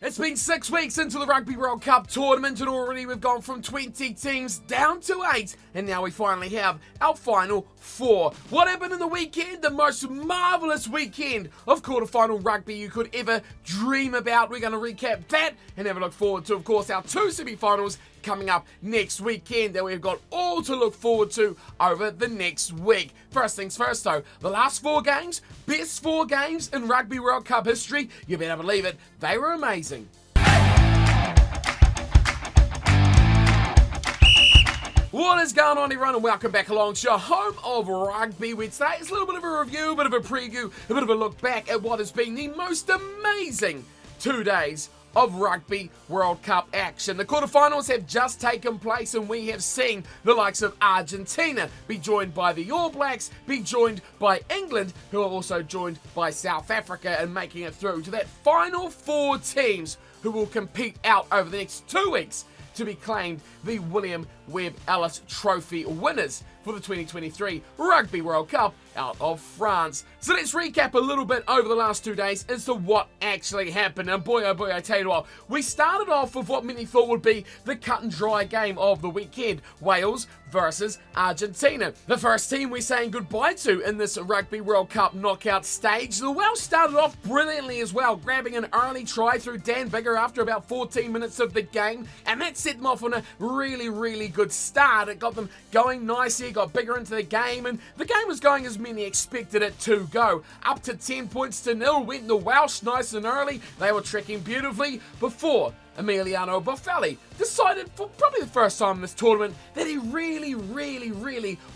It's been 6 weeks into the Rugby World Cup tournament and already we've gone from 20 teams down to 8 and now we finally have our final 4. What happened in the weekend? The most marvellous weekend of quarterfinal rugby you could ever dream about. We're going to recap that and have a look forward to, of course, our 2 semi-finals coming up next weekend that we've got all to look forward to over the next week. First things first though, the last 4 games, best 4 games in Rugby World Cup history, you better believe it, they were amazing. What is going on, everyone, and welcome back along to your home of rugby. Where today it's a little bit of a review, a bit of a preview, a bit of a look back at what has been the most amazing 2 days of Rugby World Cup action. The quarterfinals have just taken place and we have seen the likes of Argentina be joined by the All Blacks, be joined by England, who are also joined by South Africa, and making it through to that final 4 teams who will compete out over the next 2 weeks to be claimed the William Webb Ellis Trophy winners for the 2023 Rugby World Cup out of France. So let's recap a little bit over the last 2 days as to what actually happened. And boy, oh boy, I tell you what, we started off with what many thought would be the cut and dry game of the weekend. Wales versus Argentina. The first team we're saying goodbye to in this Rugby World Cup knockout stage. The Welsh started off brilliantly as well, grabbing an early try through Dan Biggar after about 14 minutes of the game, and that set them off on a really good start. It got them going nicely, got Biggar into the game, and the game was going as many expected it to go. Up to 10 points to 0 went the Welsh nice and early. They were tracking beautifully before Emiliano Boffelli decided for probably the first time in this tournament that he really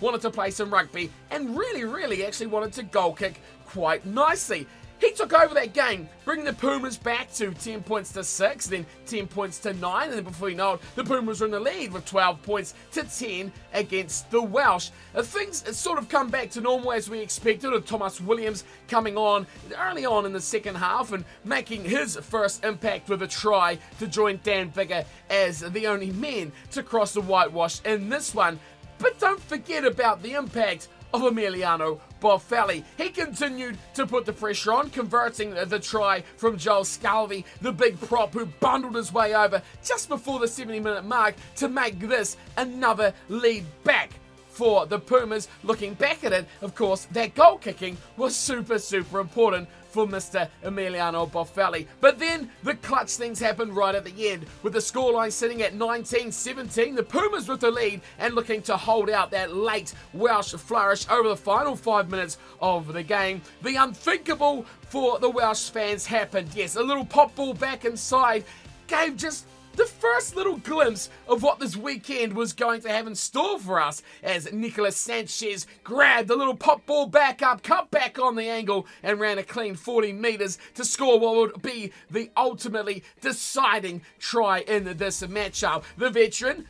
wanted to play some rugby and really actually wanted to goal kick quite nicely. He took over that game, bringing the Pumas back to 10 points to 6, then 10 points to 9, and then before you know it, the Pumas were in the lead with 12 points to 10 against the Welsh. Things sort of come back to normal as we expected, with Thomas Williams coming on early on in the second half and making his first impact with a try to join Dan Biggar as the only men to cross the whitewash in this one. But don't forget about the impact of Emiliano Boffelli. He continued to put the pressure on, converting the try from Joel Scalvi, the big prop who bundled his way over just before the 70-minute mark to make this another lead back for the Pumas. Looking back at it, of course, that goal kicking was super important for Mr. Emiliano Boffelli. But then the clutch things happened right at the end, with the scoreline sitting at 19-17, the Pumas with the lead and looking to hold out that late Welsh flourish over the final 5 minutes of the game. The unthinkable for the Welsh fans happened. Yes, a little pop ball back inside gave just the first little glimpse of what this weekend was going to have in store for us, as Nicolas Sanchez grabbed the little pop ball back up, cut back on the angle, and ran a clean 40 metres to score what would be the ultimately deciding try in this matchup. The veteran,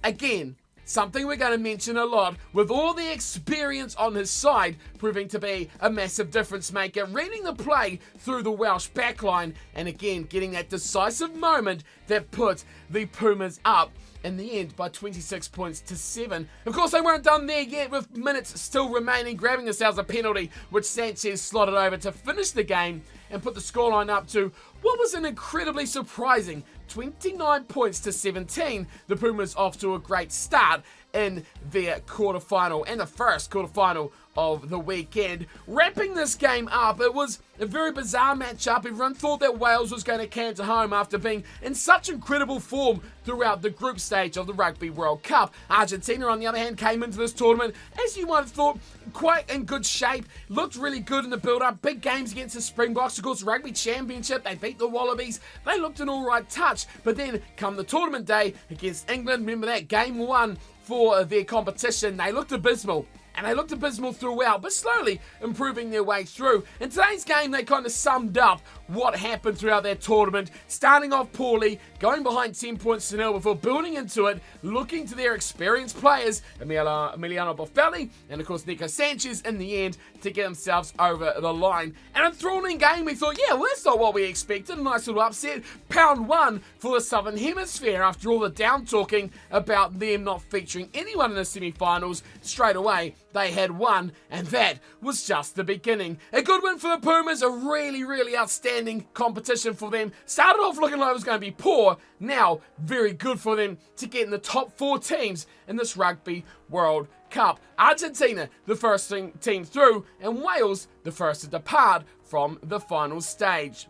again, something we're going to mention a lot, with all the experience on his side, proving to be a massive difference maker, reading the play through the Welsh backline, and again getting that decisive moment that put the Pumas up in the end by 26 points to 7. Of course, they weren't done there yet, with minutes still remaining, grabbing themselves a penalty, which Sanchez slotted over to finish the game and put the scoreline up to what was an incredibly surprising 29 points to 17. The Pumas off to a great start in their quarterfinal, and the first quarterfinal of the weekend. Wrapping this game up, it was a very bizarre matchup. Everyone thought that Wales was going to canter home after being in such incredible form throughout the group stage of the Rugby World Cup. Argentina, on the other hand, came into this tournament, as you might have thought, quite in good shape. Looked really good in the build-up. Big games against the Springboks. Of course, Rugby Championship, they beat the Wallabies. They looked an alright touch. But then, come the tournament day against England, remember that game 1 for their competition, they looked abysmal. And they looked abysmal throughout, but slowly improving their way through. In today's game, they kind of summed up what happened throughout their tournament, starting off poorly, going behind 10 points to 0 before building into it, looking to their experienced players, Emiliano Boffelli, and of course Nico Sanchez in the end, to get themselves over the line. An enthralling game, we thought, yeah, well, that's not what we expected. A nice little upset. Pound 1 for the Southern Hemisphere after all the down talking about them not featuring anyone in the semi-finals. Straight away, they had won, and that was just the beginning. A good win for the Pumas, a really outstanding competition for them. Started off looking like it was going to be poor, now very good for them to get in the top 4 teams in this Rugby World Cup. Argentina, the first team through, and Wales, the first to depart from the final stage.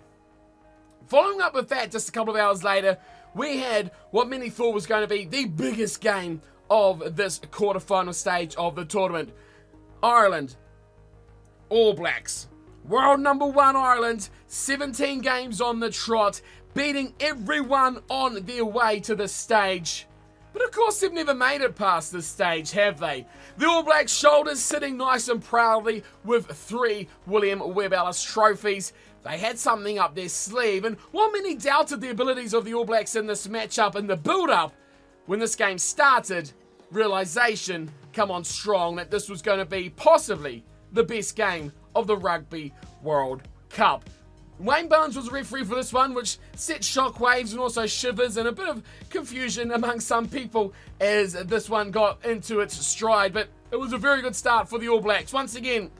Following up with that, just a couple of hours later, we had what many thought was going to be the biggest game of this quarterfinal stage of the tournament. Ireland, All Blacks, world number 1 Ireland, 17 games on the trot, beating everyone on their way to this stage. But of course they've never made it past this stage, have they? The All Blacks' shoulders sitting nice and proudly with 3 William Webb Ellis trophies. They had something up their sleeve, and while many doubted the abilities of the All Blacks in this matchup and the build-up, when this game started, realisation come on strong that this was going to be possibly the best game of the Rugby World Cup. Wayne Barnes was the referee for this one, which set shockwaves and also shivers and a bit of confusion among some people as this one got into its stride. But it was a very good start for the All Blacks. Once again,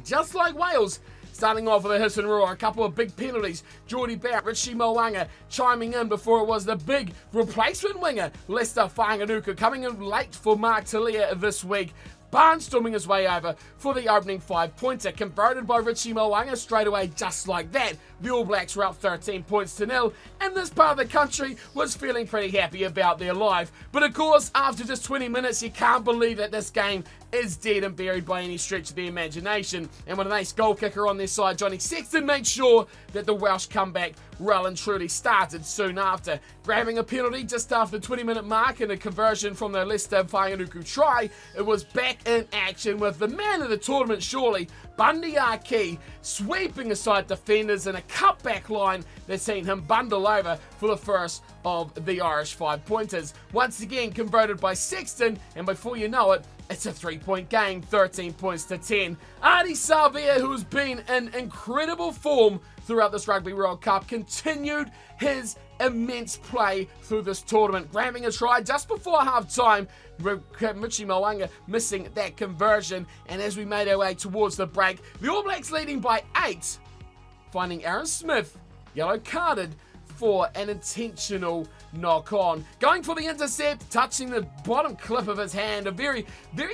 just like Wales, starting off with a hiss and roar, a couple of big penalties. Jordie Barrett, Richie Mo'unga chiming in before it was the big replacement winger, Lester Whanganuku, coming in late for Mark Talia this week. Barnstorming his way over for the opening 5-pointer, converted by Richie Mo'unga straight away just like that. The All Blacks were up 13 points to nil, and this part of the country was feeling pretty happy about their life. But of course, after just 20 minutes, you can't believe that this game is dead and buried by any stretch of the imagination. And with an ace goal kicker on their side, Johnny Sexton made sure that the Welsh comeback well and truly started soon after. Grabbing a penalty just after the 20-minute mark and a conversion from the Lester Whanganuku try, it was back in action with the man of the tournament surely, Bundy Aki, sweeping aside defenders in a cutback line that's seen him bundle over for the first of the Irish 5-pointers. Once again converted by Sexton, and before you know it, it's a 3-point game, 13 points to 10. Ardie Savea, who's been in incredible form throughout this Rugby World Cup, continued his immense play through this tournament, grabbing a try just before half-time, Richie Mo'unga missing that conversion, and as we made our way towards the break, the All Blacks leading by 8, finding Aaron Smith yellow-carded for an intentional knock-on. Going for the intercept, touching the bottom clip of his hand, a very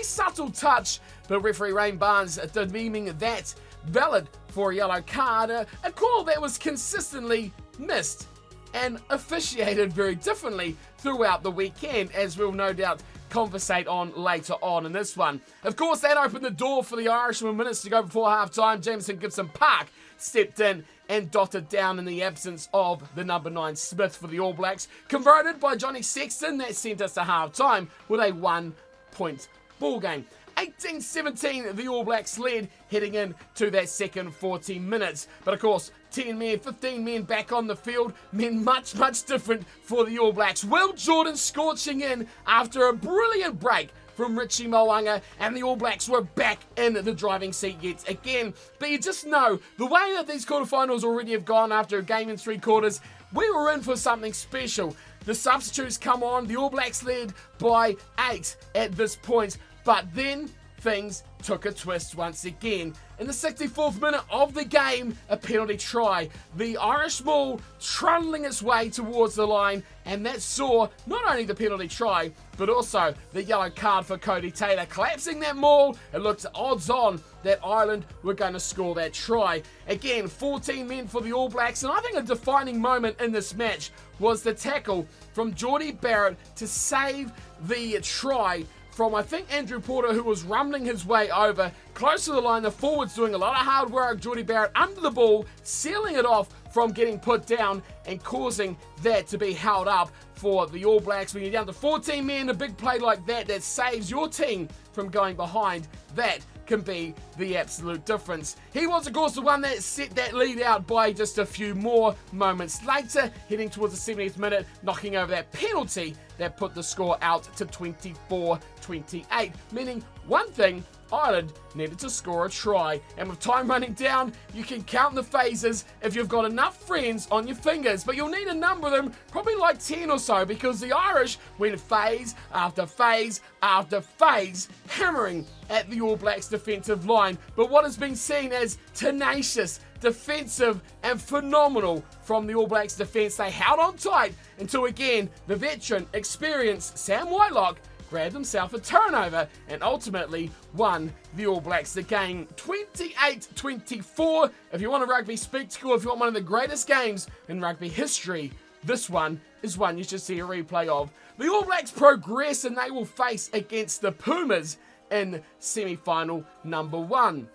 subtle touch, but referee Wayne Barnes deeming that valid for a yellow card, a call that was consistently missed and officiated very differently throughout the weekend, as we'll no doubt conversate on later on in this one. Of course, that opened the door for the Irish with minutes to go before half-time. Jameson Gibson-Park stepped in and dotted down in the absence of the number 9 Smith for the All Blacks. Converted by Johnny Sexton, that sent us to half-time with a 1-point ball game. 18-17, the All Blacks led heading into that second 40 minutes. But of course, 10 men, 15 men back on the field meant much different for the All Blacks. Will Jordan scorching in after a brilliant break from Richie Mo'unga, and the All Blacks were back in the driving seat yet again. But you just know, the way that these quarterfinals already have gone after a game in 3 quarters, we were in for something special. The substitutes come on, the All Blacks led by 8 at this point, but then things took a twist once again. In the 64th minute of the game, a penalty try. The Irish maul trundling its way towards the line, and that saw not only the penalty try, but also the yellow card for Cody Taylor. Collapsing that maul, it looked odds on that Ireland were going to score that try. Again, 14 men for the All Blacks, and I think a defining moment in this match was the tackle from Jordie Barrett to save the try from, I think, Andrew Porter, who was rumbling his way over close to the line. The forwards doing a lot of hard work. Jordie Barrett under the ball, sealing it off from getting put down and causing that to be held up for the All Blacks. When you're down to 14 men, a big play like that saves your team from going behind, that can be the absolute difference. He was, of course, the one that set that lead out by just a few more moments later, heading towards the 70th minute, knocking over that penalty that put the score out to 24-28, meaning one thing Ireland needed to score a try. And with time running down, you can count the phases if you've got enough friends on your fingers. But you'll need a number of them, probably like 10 or so, because the Irish went phase after phase after phase, hammering at the All Blacks defensive line. But what has been seen as tenacious, defensive and phenomenal from the All Blacks defence. They held on tight until again the veteran, experienced Sam Whitelock grabbed himself a turnover and ultimately won the All Blacks the game 28-24. If you want a rugby spectacle, if you want one of the greatest games in rugby history, this one is one you should see a replay of. The All Blacks progress and they will face against the Pumas in semi-final number 1.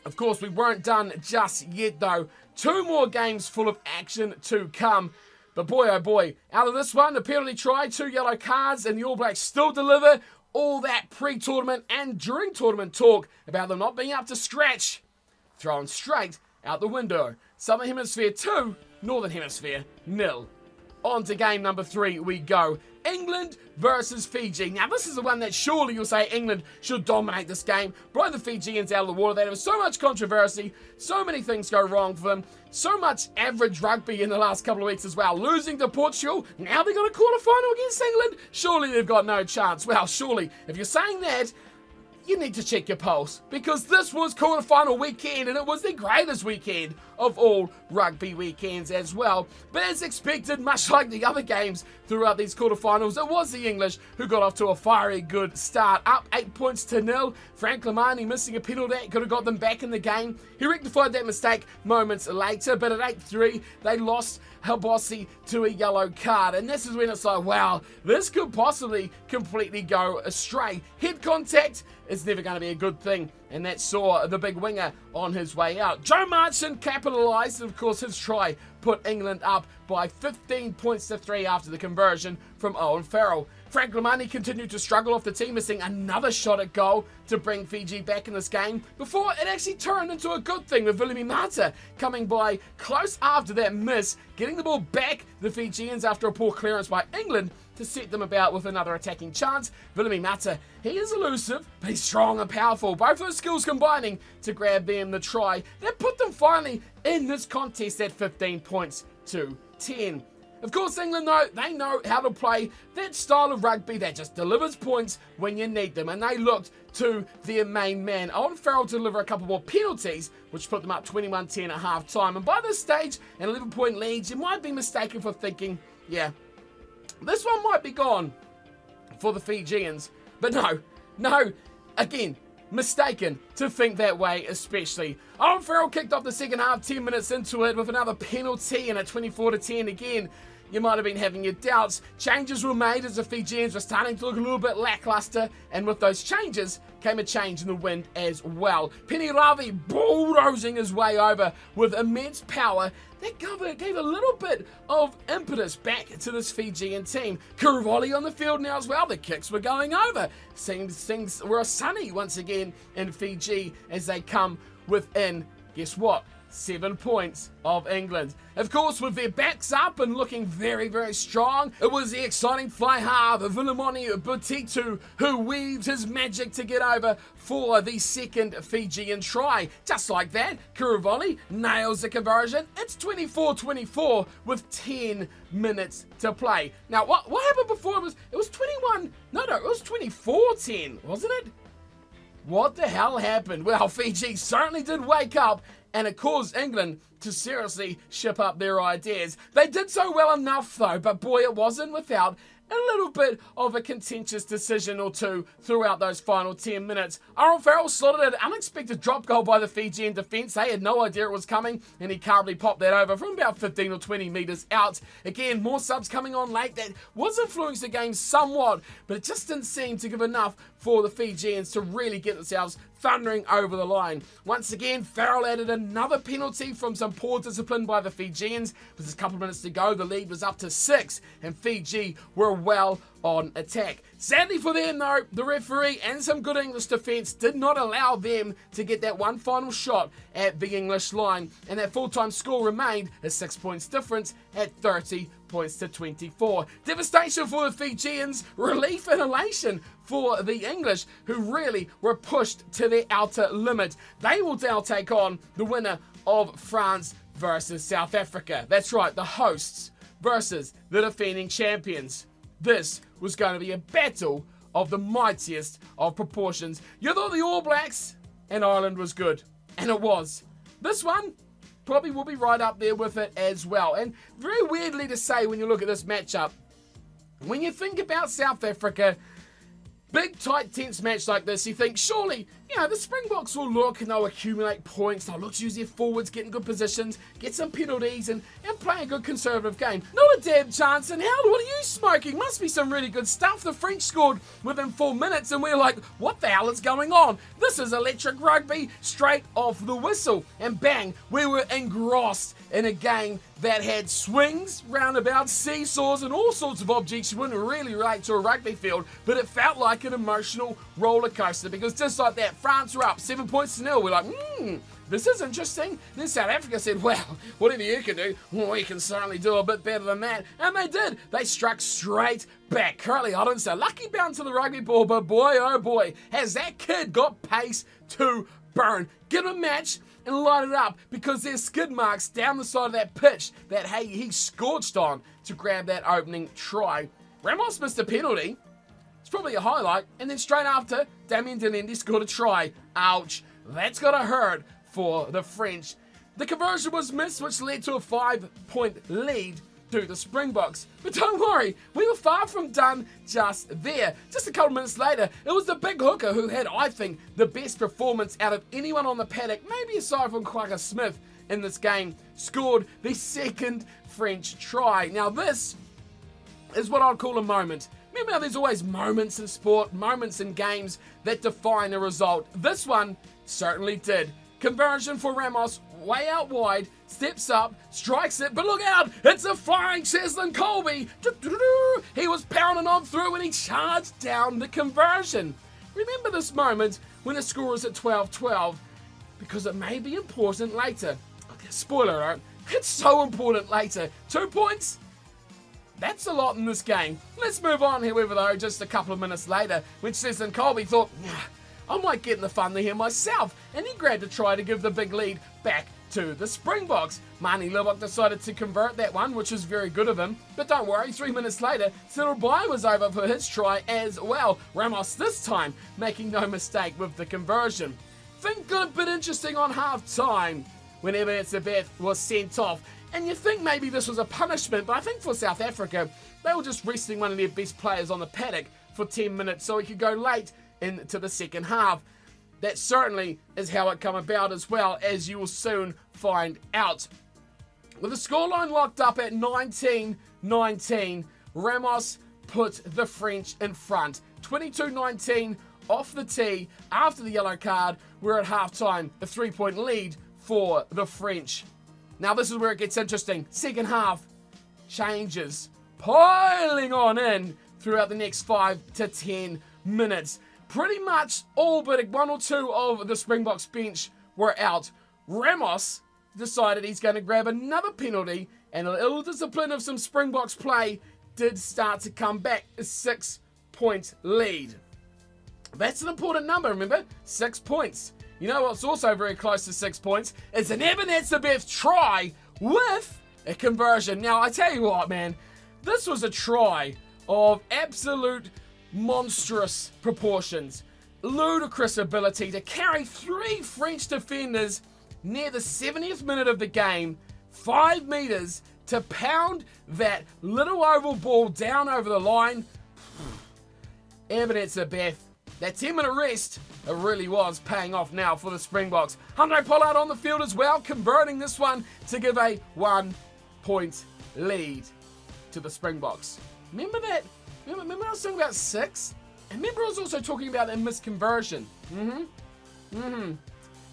Of course, we weren't done just yet though. 2 more games full of action to come. But boy, oh boy, out of this one, a penalty try, 2 yellow cards, and the All Blacks still deliver all that pre-tournament and during tournament talk about them not being up to scratch. Thrown straight out the window. Southern Hemisphere 2, Northern Hemisphere 0. On to game number 3 we go. England versus Fiji. Now this is the one that surely you'll say England should dominate this game, blow the Fijians out of the water. They have so much controversy, so many things go wrong for them, so much average rugby in the last couple of weeks as well. Losing to Portugal, now they got a quarter-final against England. Surely they've got no chance. Well, surely, if you're saying that, you need to check your pulse, because this was quarter-final weekend and it was the greatest weekend of all rugby weekends as well. But as expected, much like the other games throughout these quarterfinals, it was the English who got off to a fiery good start, up 8 points to 0. Frank Lamani missing a penalty that could have got them back in the game. He rectified that mistake moments later, but at 8-3 they lost Habossi to a yellow card, and this is when it's like, wow, this could possibly completely go astray. Head contact is never going to be a good thing, and that saw the big winger on his way out. Joe Marchant capitalised, and of course his try put England up by 15 points to 3 after the conversion from Owen Farrell. Frank Lamani continued to struggle off the tee, missing another shot at goal to bring Fiji back in this game before it actually turned into a good thing with William Mata coming by close after that miss, getting the ball back the Fijians after a poor clearance by England to set them about with another attacking chance. William Mata, he is elusive, but he's strong and powerful. Both those skills combining to grab them the try that put them finally in this contest at 15 points to 10. Of course, England, though, they know how to play that style of rugby that just delivers points when you need them, and they looked to their main man. Owen Farrell to deliver a couple more penalties, which put them up 21-10 at half-time. And by this stage, an 11-point lead, you might be mistaken for thinking, yeah, this one might be gone for the Fijians. But no, again, mistaken to think that way, especially. Owen Farrell kicked off the second half 10 minutes into it with another penalty and at 24-10 again. You might have been having your doubts. Changes were made as the Fijians were starting to look a little bit lackluster, and with those changes came a change in the wind as well. Penny Ravi bulldozing his way over with immense power. That gave a little bit of impetus back to this Fijian team. Kuruvoli on the field now as well. The kicks were going over. Seems things were sunny once again in Fiji as they come within, guess what? 7 points of England. Of course, with their backs up and looking very, very strong, it was the exciting fly half of Vilimoni Butitu who weaved his magic to get over for the second Fijian try. Just like that, Kuruvoli nails the conversion. It's 24-24 with 10 minutes to play. Now, what happened before? It was 21. No, it was 24-10, wasn't it? What the hell happened? Well, Fiji certainly did wake up, and it caused England to seriously ship up their ideas. They did so well enough though, but boy, it wasn't without a little bit of a contentious decision or two throughout those final 10 minutes. Owen Farrell slotted an unexpected drop goal by the Fijian defence. They had no idea it was coming, and he calmly popped that over from about 15 or 20 metres out. Again, more subs coming on late. That was influenced the game somewhat, but it just didn't seem to give enough for the Fijians to really get themselves thundering over the line. Once again, Farrell added another penalty from some poor discipline by the Fijians. With just a couple of minutes to go, the lead was up to 6, and Fiji were well on attack. Sadly for them though, the referee and some good English defence did not allow them to get that one final shot at the English line, and that full-time score remained a 6 points difference at 30 points to 24. Devastation for the Fijians, relief and elation for the English, who really were pushed to their outer limit. They will now take on the winner of France versus South Africa. That's right, the hosts versus the defending champions. This was going to be a battle of the mightiest of proportions. You thought the All Blacks and Ireland was good, and it was. This one probably will be right up there with it as well. And very weirdly to say when you look at this matchup, when you think about South Africa, big, tight, tense match like this, you think, surely, the Springboks will look and they'll accumulate points, they'll look to use their forwards, get in good positions, get some penalties, and play a good conservative game. Not a damn chance in hell. What are you smoking? Must be some really good stuff. The French scored within 4 minutes, and we're like, what the hell is going on? This is electric rugby straight off the whistle. And bang, we were engrossed in a game that had swings, roundabouts, seesaws, and all sorts of objects you wouldn't really relate to a rugby field, but it felt like an emotional roller coaster, because just like that, France were up 7 points to 0. We're like, this is interesting. Then South Africa said, well, whatever you can do, we can certainly do a bit better than that. And they did. They struck straight back. Currently, I don't say lucky bounce to the rugby ball, but boy, oh boy, has that kid got pace to burn. Give him a match and light it up, because there's skid marks down the side of that pitch that, hey, he scorched on to grab that opening try. Ramos missed a penalty. It's probably a highlight. And then straight after, Damien Denendi scored a try. Ouch. That's gotta hurt for the French. The conversion was missed, which led to a 5-point lead to the Springboks. But don't worry, we were far from done just there. Just a couple minutes later, it was the big hooker who had, I think, the best performance out of anyone on the paddock, maybe aside from Quagga Smith in this game, scored the second French try. Now this is what I'd call a moment. Remember how there's always moments in sport, moments in games that define a result. This one certainly did. Conversion for Ramos, way out wide, steps up, strikes it, but look out, it's a flying Cheslin Colby. He was pounding on through and he charged down the conversion. Remember this moment when the score is at 12-12, because it may be important later. Okay, spoiler alert, it's so important later. 2 points? That's a lot in this game. Let's move on, however, though, just a couple of minutes later, when Cheslin Colby thought, I might get in the fun here myself, and he grabbed a try to give the big lead back to the Springboks. Mani Libbok decided to convert that one, which was very good of him, but don't worry, 3 minutes later, Cyril Bai was over for his try as well. Ramos this time making no mistake with the conversion. Things got a bit interesting on half-time when Evan Etzebeth was sent off, and you think maybe this was a punishment, but I think for South Africa, they were just resting one of their best players on the paddock for 10 minutes so he could go late into the second half. That certainly is how it come about, as well, as you will soon find out. With the scoreline locked up at 19-19, Ramos put the French in front. 22-19 off the tee after the yellow card. We're at halftime, a 3-point lead for the French. Now this is where it gets interesting. Second half changes piling on in throughout the next 5 to 10 minutes. Pretty much all but 1 or 2 of the Springboks bench were out. Ramos decided he's going to grab another penalty, and a little discipline of some Springboks play did start to come back. A 6-point lead. That's an important number, remember? 6 points. You know what's also very close to 6 points? It's an Evan Etzebeth try with a conversion. Now, I tell you what, man. This was a try of absolute monstrous proportions. Ludicrous ability to carry 3 French defenders near the 70th minute of the game, 5 meters, to pound that little oval ball down over the line. Evan Etzebeth, that 10-minute rest, it really was paying off now for the Springboks. Andre Pollard on the field as well, converting this one to give a 1-point lead to the Springboks. Remember that? Remember I was talking about 6? And remember I was also talking about a misconversion.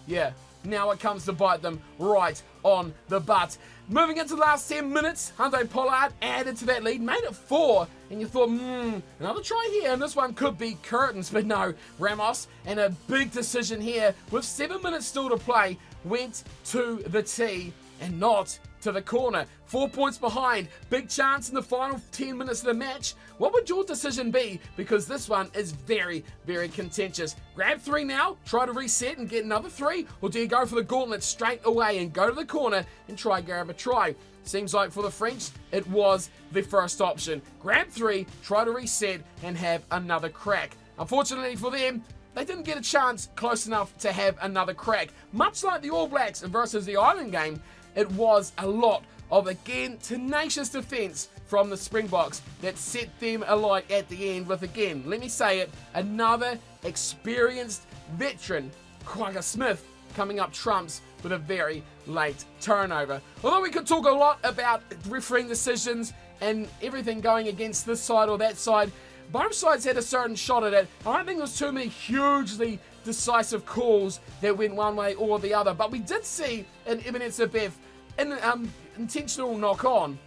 Yeah. now it comes to bite them right on the butt. Moving into the last 10 minutes, Hunter Pollard added to that lead, made it 4, and you thought, another try here, and this one could be curtains, but no, Ramos, and a big decision here, with 7 minutes still to play, went to the tee and not to the corner. 4 points behind, big chance in the final 10 minutes of the match. What would your decision be? Because this one is very, very contentious. Grab 3 now, try to reset and get another 3, or do you go for the gauntlet straight away and go to the corner and try grab a try? Seems like for the French, it was the first option. Grab 3, try to reset and have another crack. Unfortunately for them, they didn't get a chance close enough to have another crack. Much like the All Blacks versus the Ireland game, it was a lot of, again, tenacious defence from the Springboks that set them alight at the end with, again, let me say it, another experienced veteran, Quagga Smith, coming up trumps with a very late turnover. Although we could talk a lot about refereeing decisions and everything going against this side or that side, both sides had a certain shot at it. I don't think there was too many hugely decisive calls that went one way or the other. But we did see an Ibn Etzebeth an intentional knock-on.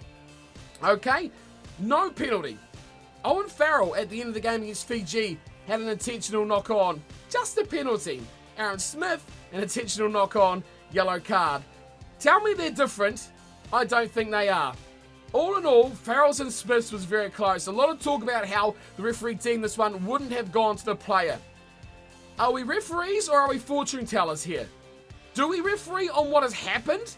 Okay? No penalty. Owen Farrell at the end of the game against Fiji had an intentional knock-on. Just a penalty. Aaron Smith, an intentional knock-on, yellow card. Tell me they're different. I don't think they are. All in all, Farrell's and Smith's was very close. A lot of talk about how the referee deemed this one wouldn't have gone to the player. Are we referees or are we fortune tellers here? Do we referee on what has happened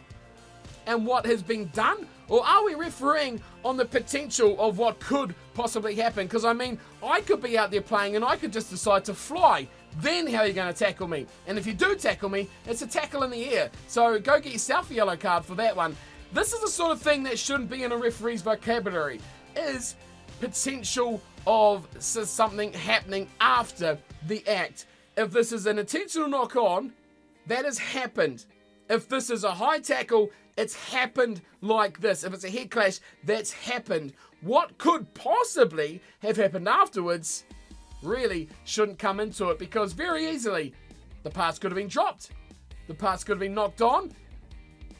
and what has been done? Or are we refereeing on the potential of what could possibly happen? Because, I mean, I could be out there playing and I could just decide to fly. Then how are you going to tackle me? And if you do tackle me, it's a tackle in the air. So go get yourself a yellow card for that one. This is the sort of thing that shouldn't be in a referee's vocabulary, is potential of something happening after the act. If this is an intentional knock-on, that has happened. If this is a high tackle, it's happened like this. If it's a head clash, that's happened. What could possibly have happened afterwards really shouldn't come into it, because very easily the pass could have been dropped. The pass could have been knocked on.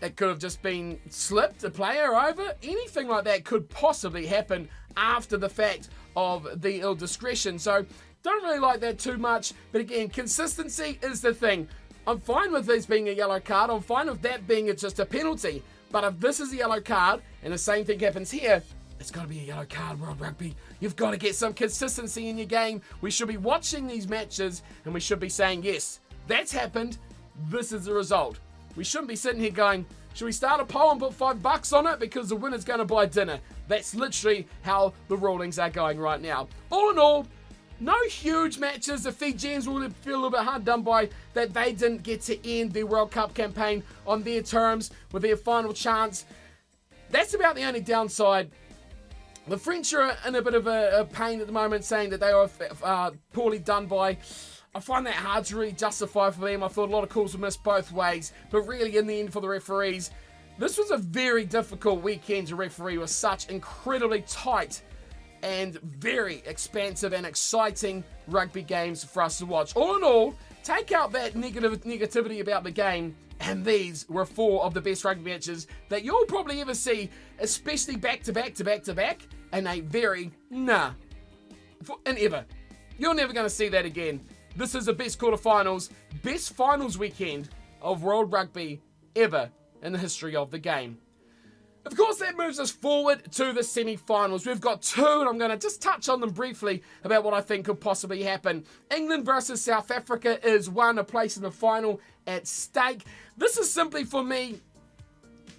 It could have just been slipped, a player over. Anything like that could possibly happen after the fact of the ill discretion. So don't really like that too much. But again, consistency is the thing. I'm fine with this being a yellow card. I'm fine with that being just a penalty. But if this is a yellow card and the same thing happens here, it's got to be a yellow card, World Rugby. You've got to get some consistency in your game. We should be watching these matches and we should be saying, yes, that's happened. This is the result. We shouldn't be sitting here going, should we start a poll and put $5 on it because the winner's going to buy dinner? That's literally how the rulings are going right now. All in all, no huge matches. The Fijians will feel a little bit hard done by that they didn't get to end their World Cup campaign on their terms with their final chance. That's about the only downside. The French are in a bit of a pain at the moment, saying that they are poorly done by. I find that hard to really justify for them. I thought a lot of calls were missed both ways. But really, in the end, for the referees, this was a very difficult weekend to referee with such incredibly tight and very expansive and exciting rugby games for us to watch. All in all, take out that negativity about the game, and these were 4 of the best rugby matches that you'll probably ever see, especially back to back to back to back, and a very, and ever. You're never going to see that again. This is the best quarterfinals, best finals weekend of World Rugby ever in the history of the game. Of course, that moves us forward to the semi-finals. We've got 2, and I'm going to just touch on them briefly about what I think could possibly happen. England versus South Africa is 1, a place in the final at stake. This is simply, for me,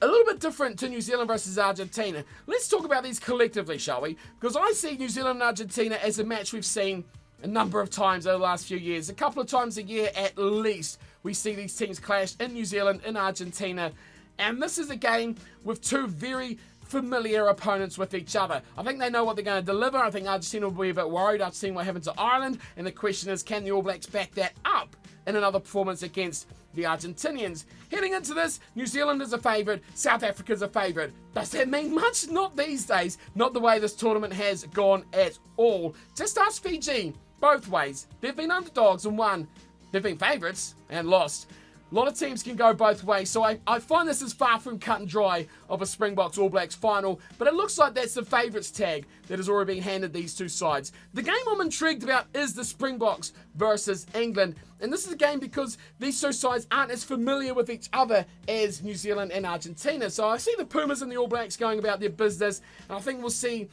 a little bit different to New Zealand versus Argentina. Let's talk about these collectively, shall we? Because I see New Zealand and Argentina as a match we've seen a number of times over the last few years. A couple of times a year at least, we see these teams clash in New Zealand and Argentina. And this is a game with 2 very familiar opponents with each other. I think they know what they're going to deliver. I think Argentina will be a bit worried after seeing what happened to Ireland. And the question is, can the All Blacks back that up in another performance against the Argentinians? Heading into this, New Zealand is a favourite, South Africa is a favourite. Does that mean much? Not these days. Not the way this tournament has gone at all. Just ask Fiji. Both ways. They've been underdogs and won. They've been favourites and lost. A lot of teams can go both ways, so I find this is far from cut and dry of a Springboks All Blacks final, but it looks like that's the favourites tag that has already been handed these two sides. The game I'm intrigued about is the Springboks versus England, and this is a game because these two sides aren't as familiar with each other as New Zealand and Argentina. So I see the Pumas and the All Blacks going about their business, and I think we'll see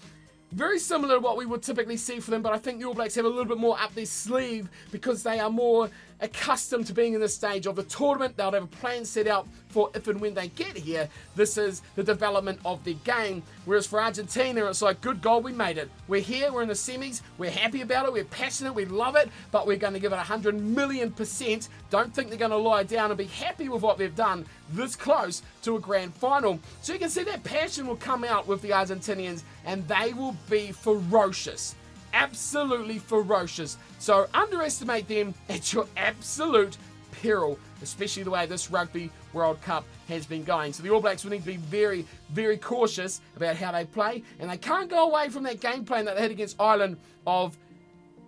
very similar to what we would typically see for them, but I think the All Blacks have a little bit more up their sleeve because they are more accustomed to being in this stage of the tournament. They'll have a plan set out for if and when they get here. This is the development of the game. Whereas for Argentina, it's like, good God, we made it. We're here, we're in the semis, we're happy about it, we're passionate, we love it, but we're going to give it 100,000,000%. Don't think they're going to lie down and be happy with what they've done this close to a grand final. So you can see that passion will come out with the Argentinians, and they will be ferocious. Absolutely ferocious. So underestimate them at your absolute peril, especially the way this Rugby World Cup has been going. So the All Blacks will need to be very, very cautious about how they play, and they can't go away from that game plan that they had against Ireland of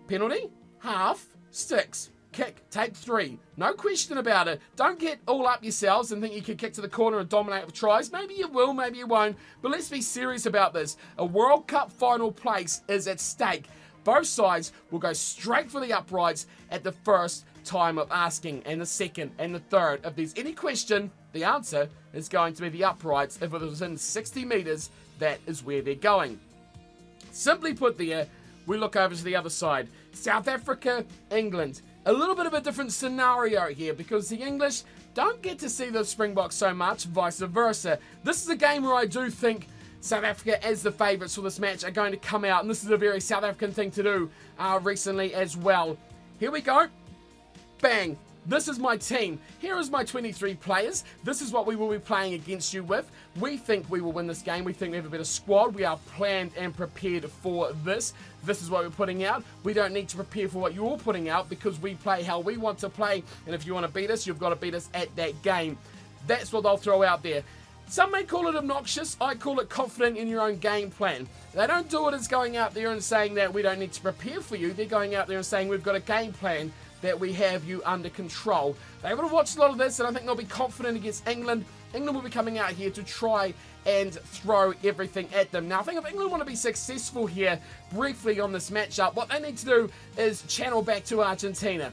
penalty, half, sticks, kick, take 3. No question about it. Don't get all up yourselves and think you can kick to the corner and dominate with tries. Maybe you will, maybe you won't. But let's be serious about this. A World Cup final place is at stake. Both sides will go straight for the uprights at the first time of asking, and the second and the third. If there's any question, the answer is going to be the uprights. If it was within 60 metres, that is where they're going. Simply put there, we look over to the other side. South Africa, England. A little bit of a different scenario here because the English don't get to see the Springboks so much, vice versa. This is a game where I do think South Africa, as the favourites for this match, are going to come out, and this is a very South African thing to do recently as well. Here we go. Bang. This is my team. Here is my 23 players. This is what we will be playing against you with. We think we will win this game. We think we have a better squad. We are planned and prepared for this. This is what we're putting out. We don't need to prepare for what you're putting out because we play how we want to play. And if you want to beat us, you've got to beat us at that game. That's what they'll throw out there. Some may call it obnoxious. I call it confident in your own game plan. They don't do it as going out there and saying that we don't need to prepare for you. They're going out there and saying we've got a game plan that we have you under control. They would have watched a lot of this, and I think they'll be confident against England. England will be coming out here to try and throw everything at them. Now, I think if England want to be successful here, briefly on this matchup, what they need to do is channel back to Argentina.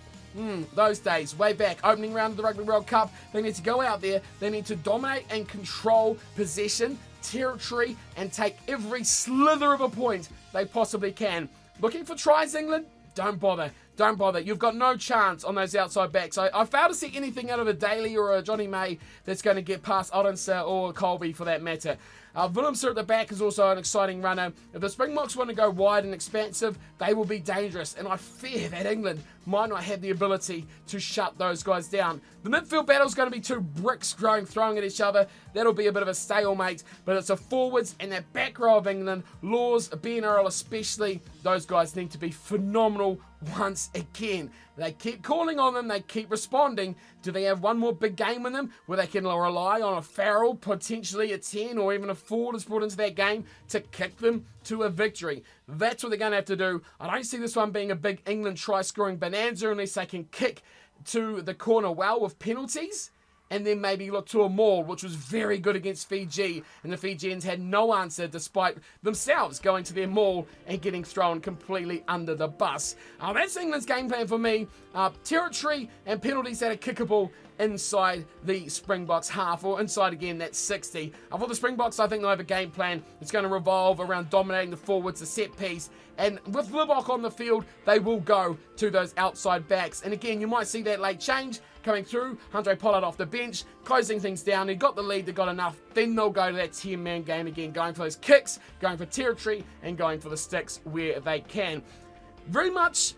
Those days, way back, opening round of the Rugby World Cup, they need to go out there, they need to dominate and control possession, territory, and take every slither of a point they possibly can. Looking for tries, England? Don't bother. Don't bother. You've got no chance on those outside backs. I fail to see anything out of a Daly or a Johnny May that's going to get past Odense or Colby for that matter. Willemse at the back is also an exciting runner. If the Springboks want to go wide and expansive, they will be dangerous. And I fear that England might not have the ability to shut those guys down. The midfield battle is going to be two bricks throwing at each other. That'll be a bit of a stalemate. But it's the forwards and that back row of England. Laws, Ben Earl especially. Those guys need to be phenomenal once again. They keep calling on them. They keep responding. Do they have one more big game in them where they can rely on a Farrell, potentially a 10 or even a forward is brought into that game to kick them to a victory? That's what they're going to have to do. I don't see this one being a big England try-scoring bonanza unless they can kick to the corner well with penalties. And then maybe look to a maul, which was very good against Fiji. And the Fijians had no answer despite themselves going to their maul and getting thrown completely under the bus. That's England's game plan for me. Territory and penalties that are kickable inside the Springboks half, or inside again that 60. For the Springboks, I think they'll have a game plan. It's going to revolve around dominating the forwards, the set piece, and with Libbok on the field, they will go to those outside backs. And again, you might see that late change coming through. Handré Pollard off the bench, closing things down. He got the lead, they got enough. Then they'll go to that 10-man game again, going for those kicks, going for territory, and going for the sticks where they can. Very much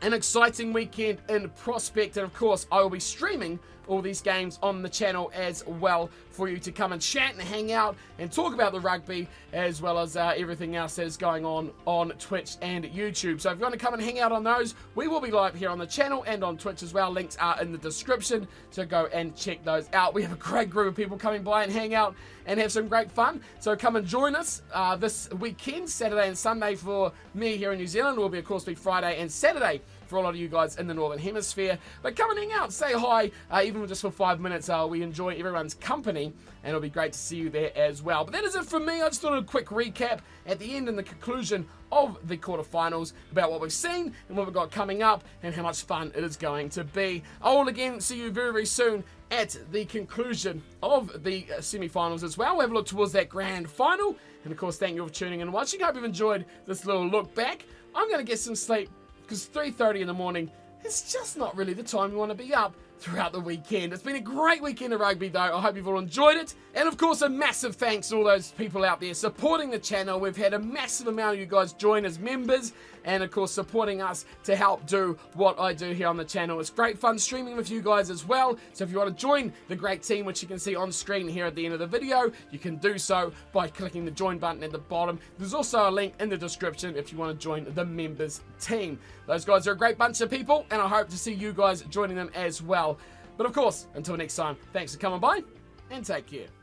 an exciting weekend in prospect, and of course I will be streaming all these games on the channel as well for you to come and chat and hang out and talk about the rugby, as well as everything else that is going on Twitch and YouTube. So if you want to come and hang out on those, we will be live here on the channel and on Twitch as well. Links are in the description, so go and check those out. We have a great group of people coming by and hang out and have some great fun, so come and join us this weekend, Saturday and Sunday for me here in New Zealand. It will be, of course, be Friday and Saturday for a lot of you guys in the Northern Hemisphere. But come and hang out, say hi, even just for 5 minutes. We enjoy everyone's company, and it'll be great to see you there as well. But that is it from me. I just thought a quick recap at the end and the conclusion of the quarterfinals about what we've seen and what we've got coming up and how much fun it is going to be. I will again see you very, very soon at the conclusion of the semi-finals as well. We'll have a look towards that grand final. And of course, thank you for tuning in and watching. Hope you've enjoyed this little look back. I'm going to get some sleep because 3:30 in the morning is just not really the time you want to be up throughout the weekend. It's been a great weekend of rugby though. I hope you've all enjoyed it. And of course, a massive thanks to all those people out there supporting the channel. We've had a massive amount of you guys join as members and of course supporting us to help do what I do here on the channel. It's great fun streaming with you guys as well. So if you want to join the great team, which you can see on screen here at the end of the video, you can do so by clicking the join button at the bottom. There's also a link in the description if you want to join the members team. Those guys are a great bunch of people and I hope to see you guys joining them as well. But of course, until next time, thanks for coming by and take care.